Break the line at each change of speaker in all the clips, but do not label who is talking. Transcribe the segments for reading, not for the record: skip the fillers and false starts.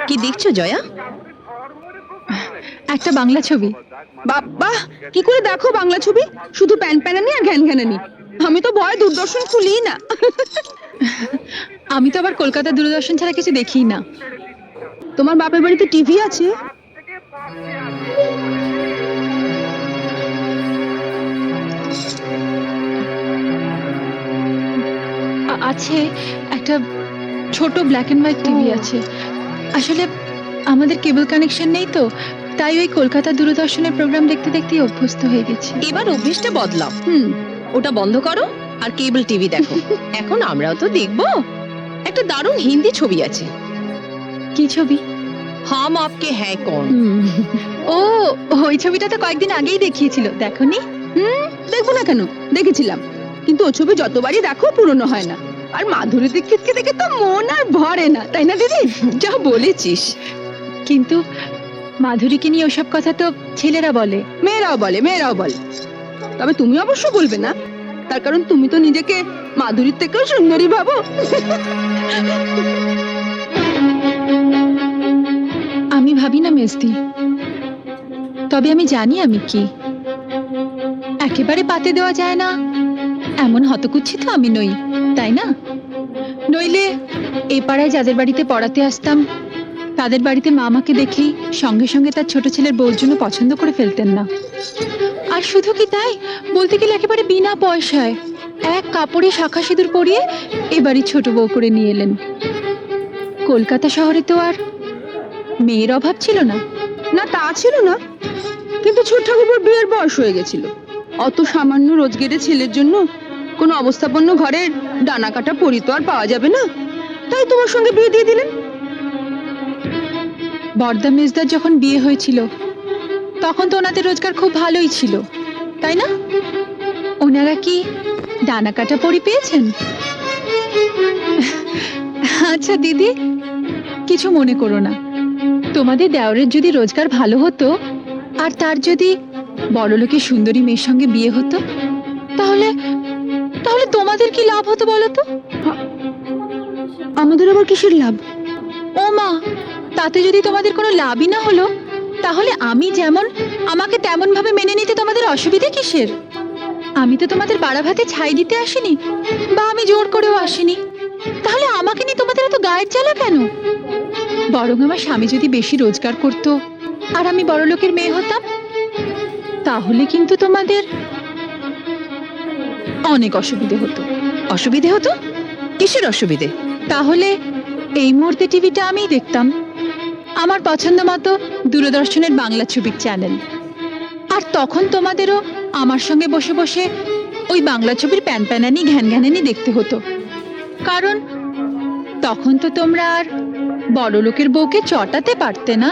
কি দেখছো জয়া?
একটা বাংলা ছবি।
বাবা, কি করে দেখো বাংলা ছবি? শুধু প্যান প্যানানি আর ঘ্যান ঘ্যানানি। আমি তো ভয় দূরদর্শন খুলি না।
আমি তো আবার কলকাতা দূরদর্শন ছাড়া কিছু দেখিই না।
তোমার বাপের বাড়িতে টিভি আছে?
আছে, একটা ছোট ব্ল্যাক এন্ড হোয়াইট টিভি আছে। আসলে আমাদের কেবল কানেকশন নেই তো, তাই ওই কলকাতা দূরদর্শনের প্রোগ্রাম দেখতে দেখতেই অভ্যস্ত হয়ে গেছি।
এবার অভ্যেসটা বদলাও। ওটা বন্ধ করো আর কেবল টিভি দেখো। এখন আমরাও তো দেখবো। একটা দারুণ হিন্দি ছবি আছে।
কি ছবি?
হাম আপকে হ্যায় কौन।
ও, ওই ছবিটা তো কয়েকদিন আগেই দেখিয়েছিল, দেখোনি?
দেখবো না কেন, দেখেছিলাম। কিন্তু ও ছবি যতবারই দেখো পুরনো হয় না। আর মাধুরী দীক্ষিতকে দেখে তো মন আর ভরে না, তাই না দিদি?
যা বলেছিস।
কিন্তু মাধুরীকে নিয়ে ওসব কথা তো ছেলেরা বলে,
মেয়েরাও বলে। তবে তুমি অবশ্য বলবে না, তার কারণ তুমি তো নিজেকে মাধুরীর থেকেও সুন্দরী ভাবো।
আমি ভাবি না মেজদি, তবে আমি জানি আমি কি। একেবারে পাতে দেওয়া যায় না এমন হতকুচ্ছিত আমি নই, তাই না? নইলে এ পাড়ায় যাদের বাড়িতে পড়াতে আসতাম তাদের বাড়িতে মা আমাকে দেখেই সঙ্গে সঙ্গে তার ছোট ছেলের বউর জন্য পছন্দ করে ফেলতেন না। আর শুধু কি তাই, বলতে গেলে একেবারে বিনা পয়সায় এক কাপড়ে শাখা সিঁদুর পরিয়ে এবারই ছোট বউ করে নিয়ে এলেন। কলকাতা শহরে তো আর মেয়ের অভাব ছিল না।
না, তা ছিল না, কিন্তু ছোট ঠাকুরপোর বিয়ের বয়স হয়ে গেছিল। অত সামান্য রোজগারের ছেলের জন্য কোনো অবস্থাপন্ন ঘরের ডানা কাটা পরি তো আর পাওয়া যাবে না, তাই তোমার সঙ্গে বিয়ে দিয়ে দিলেন।
বর্দা মেজদার যখন বিয়ে হয়েছিল তখন তো ওনাদের রোজগার খুব ভালোই ছিল, তাই না? ওনারা কি ডানা কাটা পরি পেয়েছেন? আচ্ছা দিদি, কিছু মনে করো না। তোমাদের দেওরের যদি রোজগার ভালো হতো আর তার যদি বড়লোকের সুন্দরী মেয়ের সঙ্গে বিয়ে হতো, তাহলে তাহলে তোমাদের কি লাভ হতো বলো তো?
আমাদের আবার কিসের লাভ?
ও মা, তাতে যদি তোমাদের কোনো লাভই না হলো, তাহলে আমি যেমন আমাকে তেমন ভাবে মেনে নিতে তোমাদের অসুবিধা কিসের? আমি তো তোমাদের বাড়া ভাতে ছাই দিতে আসিনি, বা আমি জোর করেও আসিনি। তাহলে আমাকে নিয়ে তোমাদের এত গায়ের জ্বালা কেন? বরং আমার স্বামী যদি বেশি রোজগার করতো আর আমি বড় লোকের মেয়ে হতাম, তাহলে কিন্তু তোমাদের অনেক অসুবিধে হতো।
অসুবিধে হতো? কিসের অসুবিধে?
তাহলে এই মুহূর্তে টিভিটা আমিই দেখতাম, আমার পছন্দ মতো দূরদর্শনের বাংলা ছবির চ্যানেল। আর তখন তোমাদেরও আমার সঙ্গে বসে বসে ওই বাংলা ছবির প্যান প্যানানি ঘ্যান ঘ্যানানি দেখতে হতো। কারণ তখন তো তোমরা আর বড় লোকের বউকে চটাতে পারতে না।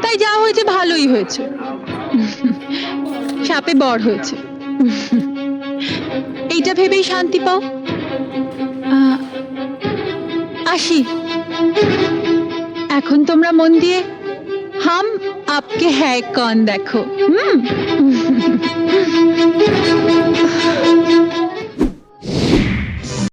তাই যা হয়েছে ভালোই হয়েছে, সাপে বর হয়েছে। এইটা ভেবেই শান্তি পাও। আসি, এখন তোমরা মন দিয়ে হাম আপকে হ্যায় কौन দেখো।